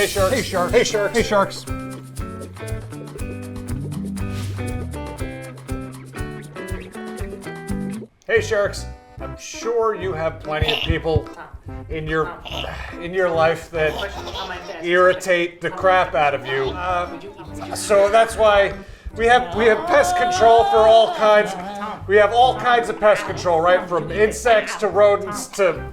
Hey sharks. Hey sharks. Hey sharks. Hey sharks. Hey sharks. I'm sure you have plenty of people in your life that irritate the crap out of you. So that's why we have pest control for all kinds. We have all kinds of pest control, right? From insects to rodents to.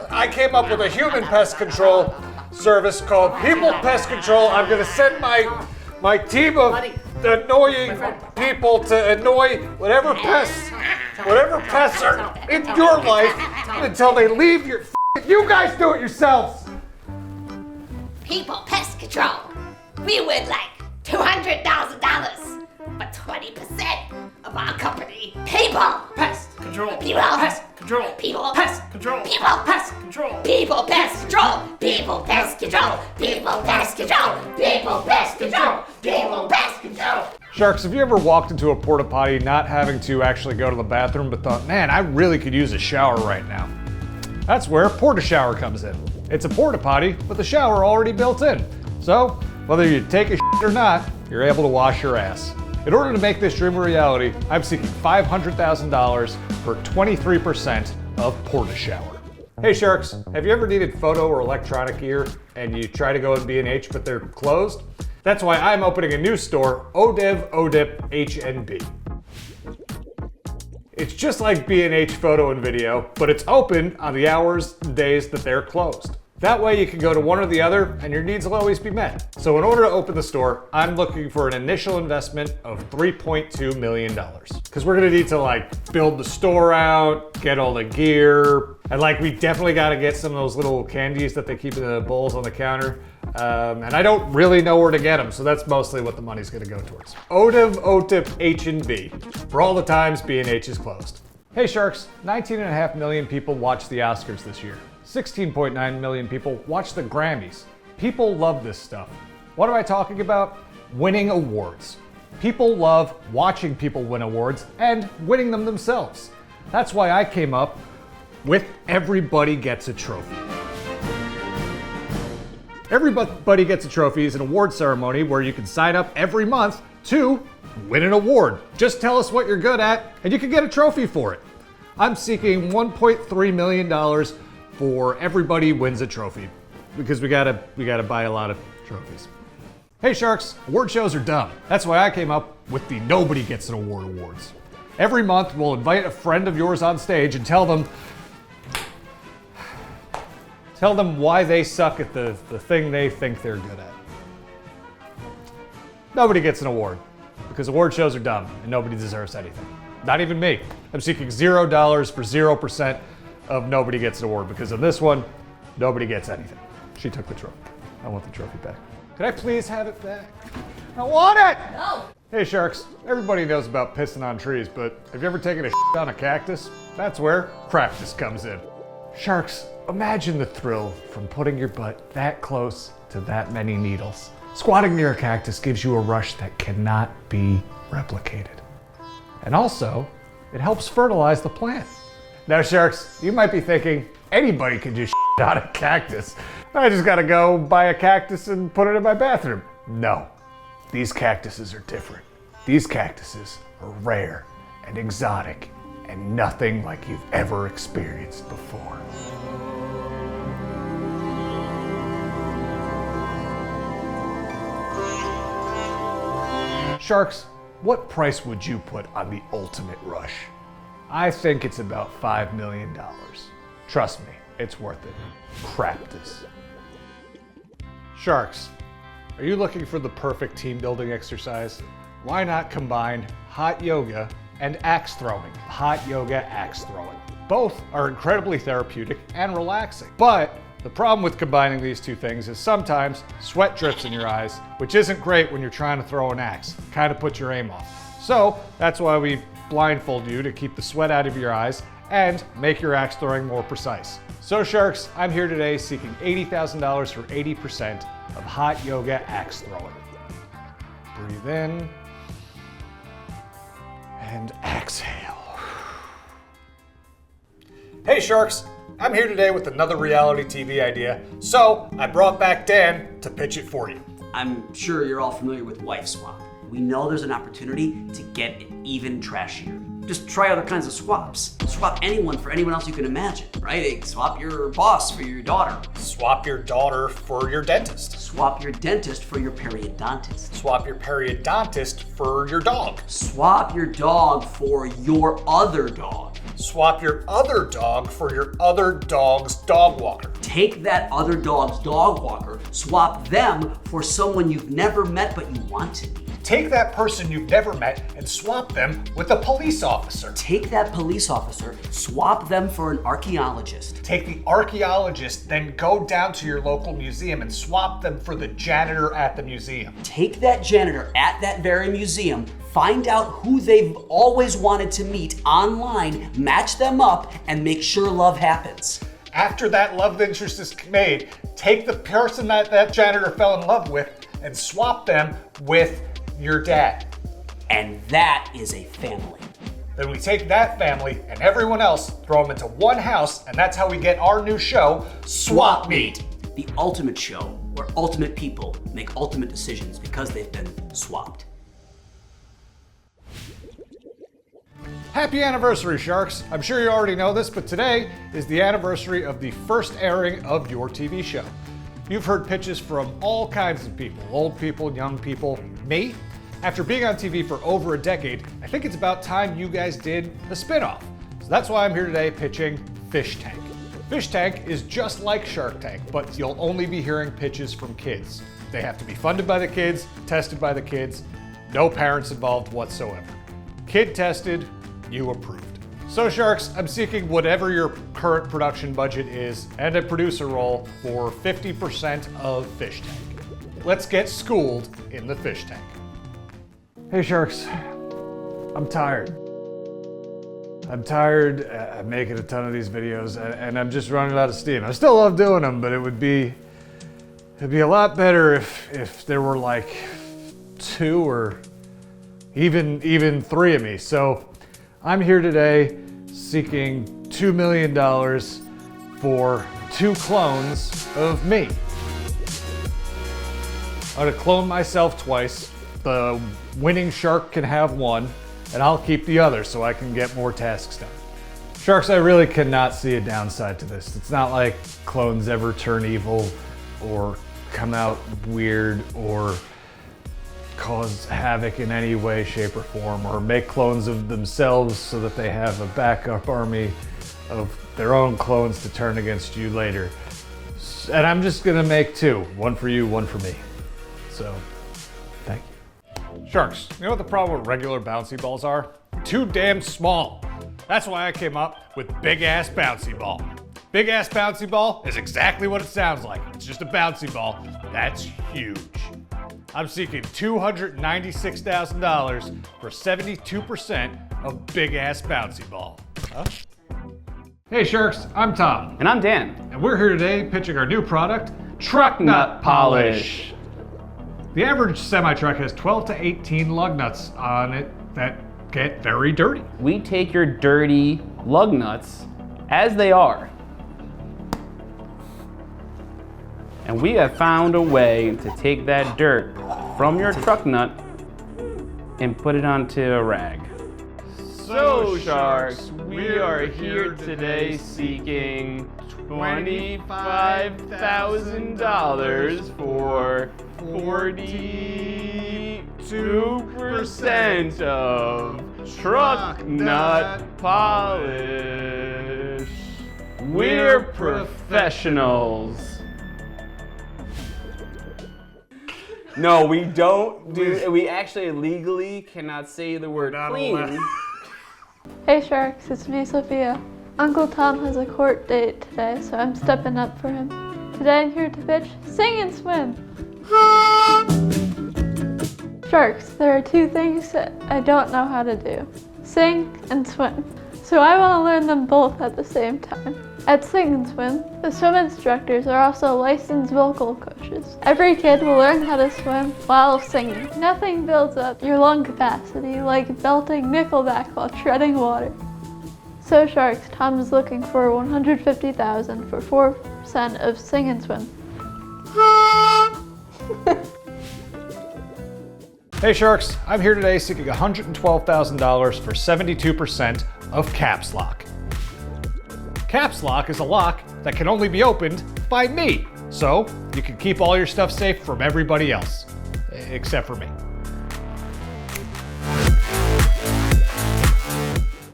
I came up with a human pest control service called People Pest Control. I'm gonna send my team of annoying people to annoy whatever pests are in your life until they leave your. You guys do it yourselves. People Pest Control. We would like $200,000 for 20% of our company. People Pest Control. People Pest Control. People Pest Control. People Pest Control. People Pest Control. People Pest Control. People Pest Control. People Pest Control. People Pest Control. Sharks, have you ever walked into a porta potty not having to actually go to the bathroom but thought, man, I really could use a shower right now? That's where Porta Shower comes in. It's a porta potty with a shower already built in. So, whether you take a shit or not, you're able to wash your ass. In order to make this dream a reality, I'm seeking $500,000 for 23% of Porta Shower. Hey Sharks, have you ever needed photo or electronic gear and you try to go in B&H but they're closed? That's why I'm opening a new store, ODIP HNB. It's just like B&H Photo and Video, but it's open on the hours and days that they're closed. That way you can go to one or the other and your needs will always be met. So in order to open the store, I'm looking for an initial investment of $3.2 million. Because we're gonna need to build the store out, get all the gear, and we definitely gotta get some of those little candies that they keep in the bowls on the counter. And I don't really know where to get them, so that's mostly what the money's gonna go towards. ODIP H&B, for all the times B&H is closed. Hey Sharks, 19.5 million people watched the Oscars this year. 16.9 million people watched the Grammys. People love this stuff. What am I talking about? Winning awards. People love watching people win awards and winning them themselves. That's why I came up with Everybody Gets a Trophy. Everybody Gets a Trophy is an award ceremony where you can sign up every month to win an award. Just tell us what you're good at and you can get a trophy for it. I'm seeking $1.3 million for Everybody Wins a Trophy because we gotta buy a lot of trophies. Hey Sharks, award shows are dumb. That's why I came up with the Nobody Gets an Award Awards. Every month we'll invite a friend of yours on stage and tell them why they suck at the thing they think they're good at. Nobody gets an award because award shows are dumb and nobody deserves anything. Not even me. I'm seeking $0 for 0% of Nobody Gets an Award because on this one, nobody gets anything. She took the trophy. I want the trophy back. Could I please have it back? I want it! No. Hey Sharks, everybody knows about pissing on trees, but have you ever taken a shit on a cactus? That's where Crapus comes in. Sharks, imagine the thrill from putting your butt that close to that many needles. Squatting near a cactus gives you a rush that cannot be replicated. And also, it helps fertilize the plant. Now Sharks, you might be thinking, anybody can just shit on a cactus. I just gotta go buy a cactus and put it in my bathroom. No, these cactuses are different. These cactuses are rare and exotic and nothing like you've ever experienced before. Sharks, what price would you put on the ultimate rush? I think it's about $5 million. Trust me, it's worth it. Crapus. Sharks, are you looking for the perfect team building exercise? Why not combine hot yoga and axe throwing? Hot yoga, axe throwing. Both are incredibly therapeutic and relaxing. But the problem with combining these two things is sometimes sweat drips in your eyes, which isn't great when you're trying to throw an axe. Kind of puts your aim off. So that's why we blindfold you to keep the sweat out of your eyes and make your axe throwing more precise. So Sharks, I'm here today seeking $80,000 for 80% of hot yoga axe throwing. Breathe in and exhale. Hey Sharks, I'm here today with another reality TV idea, so I brought back Dan to pitch it for you. I'm sure you're all familiar with wife swap. We know there's an opportunity to get it even trashier. Just try other kinds of swaps. Swap anyone for anyone else you can imagine, right? Swap your boss for your daughter. Swap your daughter for your dentist. Swap your dentist for your periodontist. Swap your periodontist for your dog. Swap your dog for your other dog. Swap your other dog for your other dog's dog walker. Take that other dog's dog walker, swap them for someone you've never met but you want to meet. Take that person you've never met and swap them with a police officer. Take that police officer, swap them for an archaeologist. Take the archaeologist, then go down to your local museum and swap them for the janitor at the museum. Take that janitor at that very museum, find out who they've always wanted to meet online, match them up, and make sure love happens. After that love interest is made, take the person that janitor fell in love with and swap them with your dad. And that is a family. Then we take that family and everyone else, throw them into one house, and that's how we get our new show, Swap Meet. The ultimate show where ultimate people make ultimate decisions because they've been swapped. Happy anniversary, Sharks! I'm sure you already know this, but today is the anniversary of the first airing of your TV show. You've heard pitches from all kinds of people, old people, young people, me. After being on TV for over a decade, I think it's about time you guys did a spin-off. So that's why I'm here today pitching Fish Tank. Fish Tank is just like Shark Tank, but you'll only be hearing pitches from kids. They have to be funded by the kids, tested by the kids, no parents involved whatsoever. Kid tested, you approved. So Sharks, I'm seeking whatever your current production budget is and a producer role for 50% of Fish Tank. Let's get schooled in the Fish Tank. Hey Sharks, I'm tired. I'm tired of making a ton of these videos and I'm just running out of steam. I still love doing them, but it'd be a lot better if there were like 2 or even 3 of me. So I'm here today seeking $2 million for 2 clones of me. I'm gonna clone myself twice. The winning shark can have one, and I'll keep the other so I can get more tasks done. Sharks, I really cannot see a downside to this. It's not like clones ever turn evil or come out weird or cause havoc in any way, shape, or form, or make clones of themselves so that they have a backup army of their own clones to turn against you later. And I'm just gonna make 2, one for you, one for me. So, thank you. Sharks, you know what the problem with regular bouncy balls are? Too damn small. That's why I came up with Big Ass Bouncy Ball. Big Ass Bouncy Ball is exactly what it sounds like. It's just a bouncy ball that's huge. I'm seeking $296,000 for 72% of Big Ass Bouncy Ball. Huh? Hey Sharks, I'm Tom. And I'm Dan. And we're here today pitching our new product, Truck Nut Polish. The average semi-truck has 12 to 18 lug nuts on it that get very dirty. We take your dirty lug nuts as they are, and we have found a way to take that dirt from your truck nut and put it onto a rag. So Sharks, we are here today seeking $25,000 for 42% of truck nut polish. We're professionals. No, we don't do. We actually legally cannot say the word clean. Hey Sharks, it's me, Sophia. Uncle Tom has a court date today, so I'm stepping up for him. Today I'm here to pitch Sing and Swim. Sharks, there are 2 things that I don't know how to do. Sing and swim. So I want to learn them both at the same time. At Sing and Swim, the swim instructors are also licensed vocal coaches. Every kid will learn how to swim while singing. Nothing builds up your lung capacity like belting Nickelback while treading water. So sharks, Tom is looking for $150,000 for 4% of Sing and Swim. Hey Sharks, I'm here today seeking $112,000 for 72% of Caps Lock. Caps Lock is a lock that can only be opened by me, so you can keep all your stuff safe from everybody else, except for me.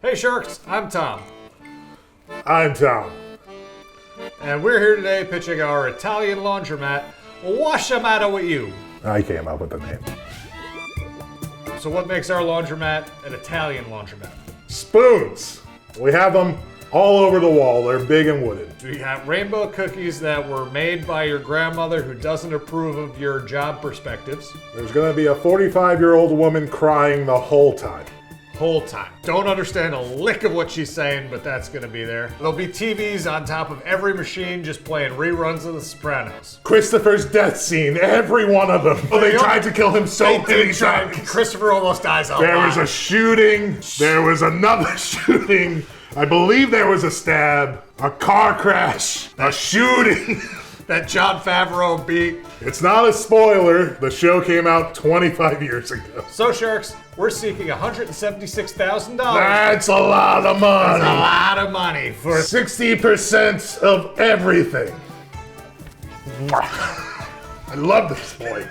Hey Sharks, I'm Tom. I'm Tom. And we're here today pitching our Italian laundromat, Wash the Matter with You. I came up with the name. So what makes our laundromat an Italian laundromat? Spoons. We have them all over the wall. They're big and wooden. We have rainbow cookies that were made by your grandmother who doesn't approve of your job perspectives. There's gonna be a 45-year-old woman crying the whole time. Whole time. Don't understand a lick of what she's saying, but that's gonna be there. There'll be TVs on top of every machine just playing reruns of The Sopranos. Christopher's death scene, every one of them. They tried to kill him so many times. Christopher almost dies out There loud. was a shooting. There was another shooting. I believe there was a stab, a car crash, a shooting. That Jon Favreau beat. It's not a spoiler. The show came out 25 years ago. So Sharks, we're seeking $176,000. That's a lot of money. That's a lot of money for 60% of everything. I love this boy.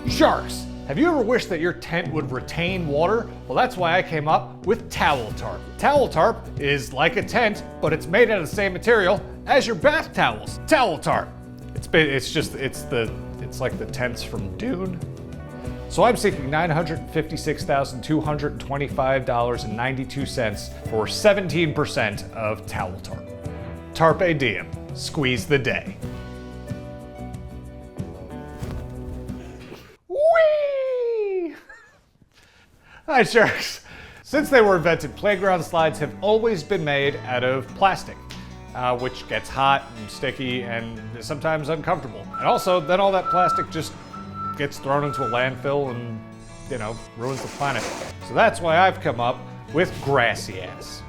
Sharks. Have you ever wished that your tent would retain water? Well, that's why I came up with towel tarp. Towel tarp is like a tent, but it's made out of the same material as your bath towels. Towel tarp. It's like the tents from Dune. So I'm seeking $956,225.92 for 17% of towel tarp. Tarpe diem. Squeeze the day. Whee! Hi Sharks. Since they were invented, playground slides have always been made out of plastic, which gets hot and sticky and is sometimes uncomfortable. And also, then all that plastic just gets thrown into a landfill and, ruins the planet. So that's why I've come up with Grassy Ass.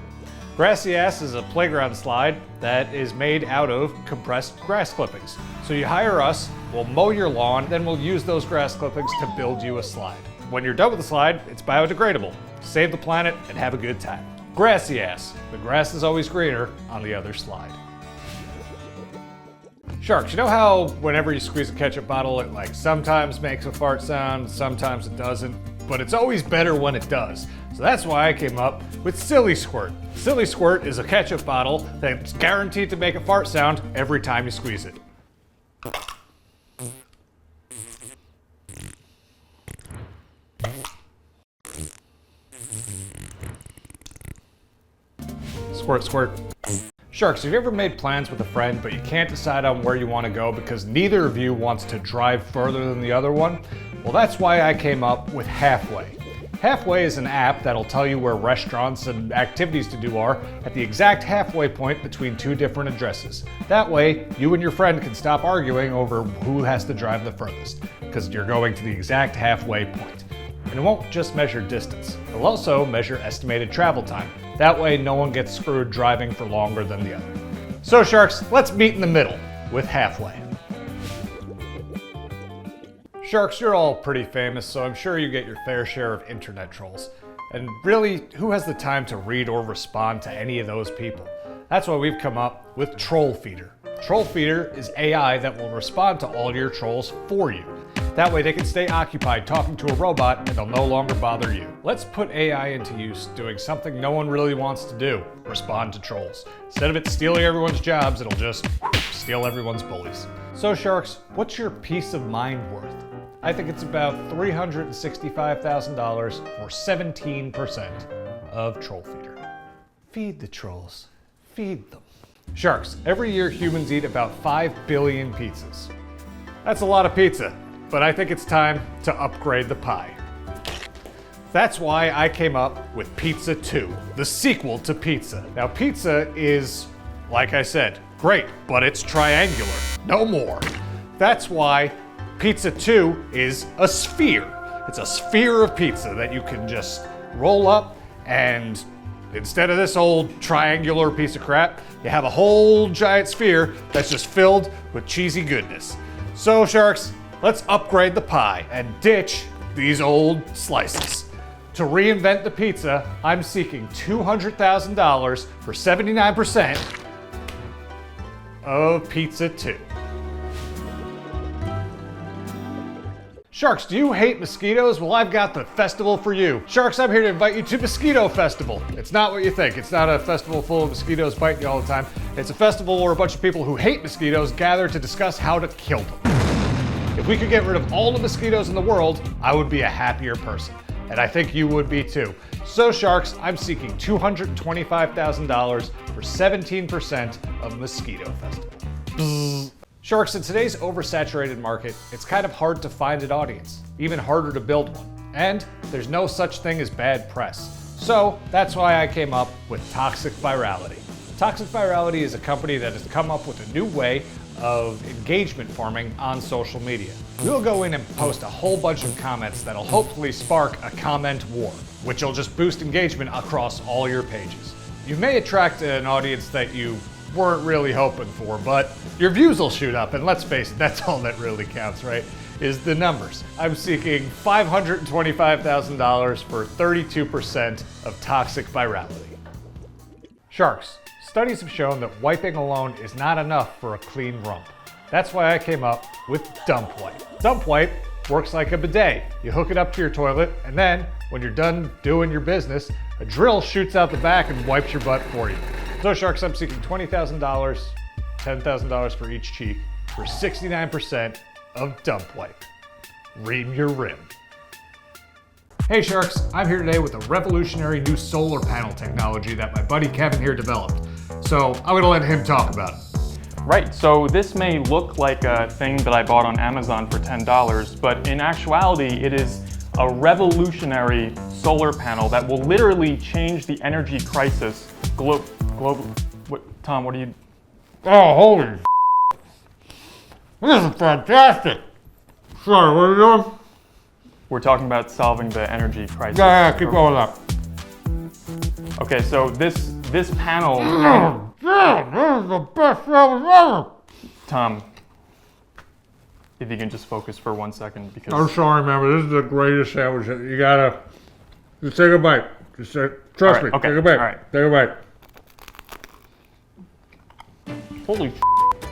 Grassy Ass is a playground slide that is made out of compressed grass clippings. So you hire us, we'll mow your lawn, then we'll use those grass clippings to build you a slide. When you're done with the slide, it's biodegradable. Save the planet and have a good time. Grassy Ass. The grass is always greener on the other slide. Sharks, you know how whenever you squeeze a ketchup bottle, it sometimes makes a fart sound, sometimes it doesn't, but it's always better when it does. So that's why I came up with Silly Squirt. Silly Squirt is a ketchup bottle that's guaranteed to make a fart sound every time you squeeze it. Squirt, squirt. Sharks, have you ever made plans with a friend, but you can't decide on where you want to go because neither of you wants to drive further than the other one? Well, that's why I came up with Halfway. Halfway is an app that'll tell you where restaurants and activities to do are at the exact halfway point between two different addresses. That way, you and your friend can stop arguing over who has to drive the furthest, because you're going to the exact halfway point. And it won't just measure distance, it'll also measure estimated travel time. That way, no one gets screwed driving for longer than the other. So Sharks, let's meet in the middle with Halfway. Sharks, you're all pretty famous, so I'm sure you get your fair share of internet trolls. And really, who has the time to read or respond to any of those people? That's why we've come up with Troll Feeder. Troll Feeder is AI that will respond to all your trolls for you. That way they can stay occupied talking to a robot and they'll no longer bother you. Let's put AI into use doing something no one really wants to do, respond to trolls. Instead of it stealing everyone's jobs, it'll just steal everyone's bullies. So Sharks, what's your peace of mind worth? I think it's about $365,000 for 17% of Troll Feeder. Feed the trolls. Feed them. Sharks, every year humans eat about 5 billion pizzas. That's a lot of pizza, but I think it's time to upgrade the pie. That's why I came up with Pizza 2, the sequel to pizza. Now pizza is, like I said, great, but it's triangular, no more. That's why Pizza 2 is a sphere. It's a sphere of pizza that you can just roll up, and instead of this old triangular piece of crap, you have a whole giant sphere that's just filled with cheesy goodness. So sharks, let's upgrade the pie and ditch these old slices. To reinvent the pizza, I'm seeking $200,000 for 79% of Pizza 2. Sharks, do you hate mosquitoes? Well, I've got the festival for you. Sharks, I'm here to invite you to Mosquito Festival. It's not what you think. It's not a festival full of mosquitoes biting you all the time. It's a festival where a bunch of people who hate mosquitoes gather to discuss how to kill them. If we could get rid of all the mosquitoes in the world, I would be a happier person. And I think you would be too. So sharks, I'm seeking $225,000 for 17% of Mosquito Festival. Bzz. Sharks, in today's oversaturated market, it's kind of hard to find an audience, even harder to build one. And there's no such thing as bad press. So that's why I came up with Toxic Virality. Toxic Virality is a company that has come up with a new way of engagement farming on social media. We'll go in and post a whole bunch of comments that'll hopefully spark a comment war, which will just boost engagement across all your pages. You may attract an audience that you weren't really hoping for, but your views will shoot up, and let's face it, that's all that really counts, right? Is the numbers. I'm seeking $525,000 for 32% of Toxic Virality. Sharks, studies have shown that wiping alone is not enough for a clean rump. That's why I came up with Dump Wipe. Dump Wipe works like a bidet. You hook it up to your toilet, and then when you're done doing your business, a drill shoots out the back and wipes your butt for you. So sharks, I'm seeking $20,000, $10,000 for each cheek, for 69% of Dump Wipe. Ream your rim. Hey sharks, I'm here today with a revolutionary new solar panel technology that my buddy Kevin here developed. So I'm gonna let him talk about it. Right, so this may look like a thing that I bought on Amazon for $10, but in actuality it is a revolutionary solar panel that will literally change the energy crisis Tom, what are you? Oh, holy this is fantastic. Sorry, what are you doing? We're talking about solving the energy crisis. Yeah, keep going up. Okay, so this panel. Yeah, this is the best sandwich ever. Tom, if you can just focus for 1 second, because. I'm sorry, man, but this is the greatest sandwich. You gotta just take a bite. Just trust me. Okay. Take a bite. All right. Take a bite. Holy.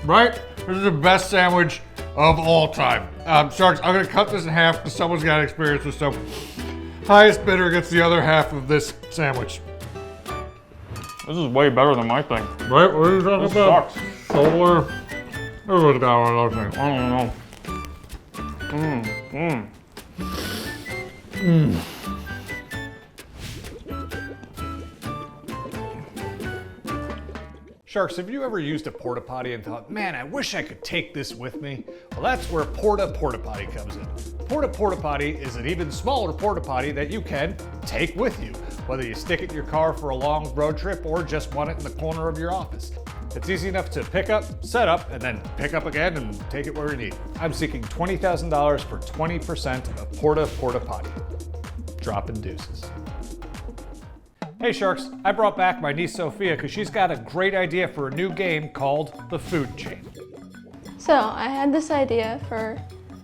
Right? This is the best sandwich of all time. Sharks, I'm gonna cut this in half because someone's got experience with so. Highest bidder gets the other half of this sandwich. This is way better than my thing. Right? What are you talking This about? sucks. Solar. Everyone's got one of those things. I don't know. Sharks, have you ever used a porta potty and thought, man, I wish I could take this with me? Well, that's where Porta Porta Potty comes in. Porta Porta Potty is an even smaller porta potty that you can take with you, whether you stick it in your car for a long road trip or just want it in the corner of your office. It's easy enough to pick up, set up, and then pick up again and take it where you need. I'm seeking $20,000 for 20% of Porta Porta Potty. Dropping deuces. Hey Sharks, I brought back my niece Sophia because she's got a great idea for a new game called The Food Chain. So I had this idea for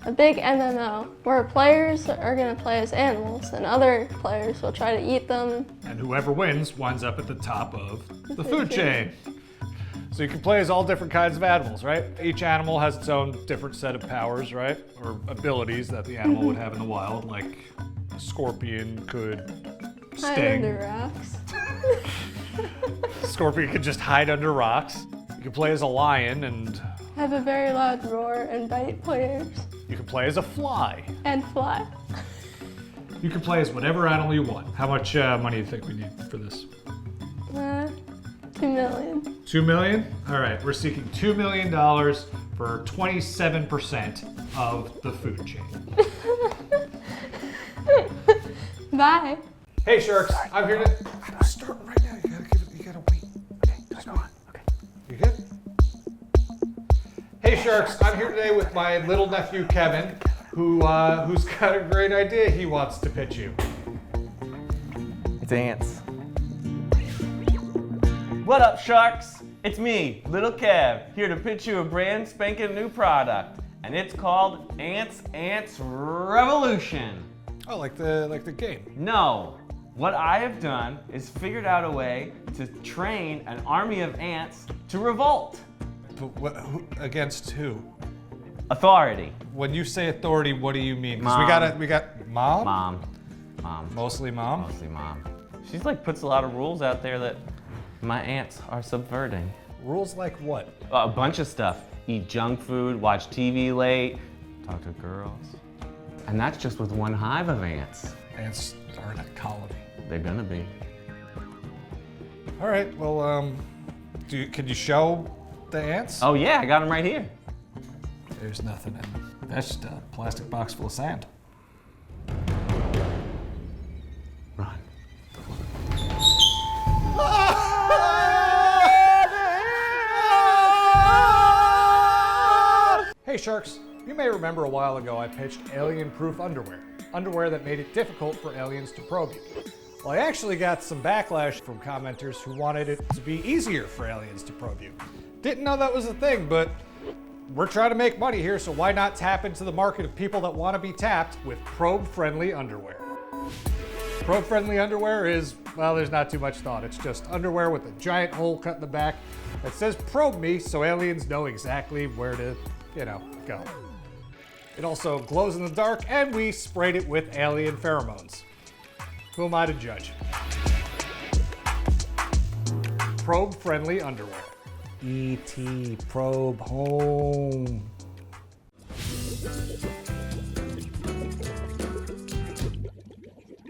a big MMO where players are going to play as animals and other players will try to eat them. And whoever wins winds up at the top of the food chain. So you can play as all different kinds of animals, right? Each animal has its own different set of powers, right? Or abilities that the animal would have in the wild, like a scorpion could Hide sting. under rocks. Scorpion could just hide under rocks. You can play as a lion, and Have a very loud roar and bite players. you can play as a fly. And fly. You can play as whatever animal you want. How much money do you think we need for this? 2 million. 2 million? All right, we're seeking $2 million for 27% of the food chain. Bye. Hey Sharks, I'm here to. I'm starting right now. You gotta wait. Okay, just go on. Okay. You good? Hey Sharks, I'm here today with my little nephew Kevin. who's got a great idea he wants to pitch you. It's ants. What up, sharks? It's me, Little Kev, here to pitch you a brand spanking new product, and it's called Ants Revolution. Oh, like the game. No, what I have done is figured out a way to train an army of ants to revolt. But against who? Authority. When you say authority, what do you mean? 'Cause Mom. we got mom? Mom. Mostly mom? Mostly mom. She's like puts a lot of rules out there that my ants are subverting. Rules like what? A bunch of stuff. Eat junk food, watch TV late, talk to girls. And that's just with one hive of ants. Ants are in a colony. They're gonna be. All right, well, can you show the ants? Oh yeah, I got them right here. There's nothing in them. That's just a plastic box full of sand. Run. Hey Sharks, you may remember a while ago I pitched alien-proof underwear. Underwear that made it difficult for aliens to probe you. Well, I actually got some backlash from commenters who wanted it to be easier for aliens to probe you. Didn't know that was a thing, but we're trying to make money here, so why not tap into the market of people that want to be tapped with probe-friendly underwear? Probe-friendly underwear is, well, there's not too much thought. It's just underwear with a giant hole cut in the back that says probe me, so aliens know exactly where to, go. It also glows in the dark, and we sprayed it with alien pheromones. Who am I to judge? Probe-friendly underwear. E.T. probe home.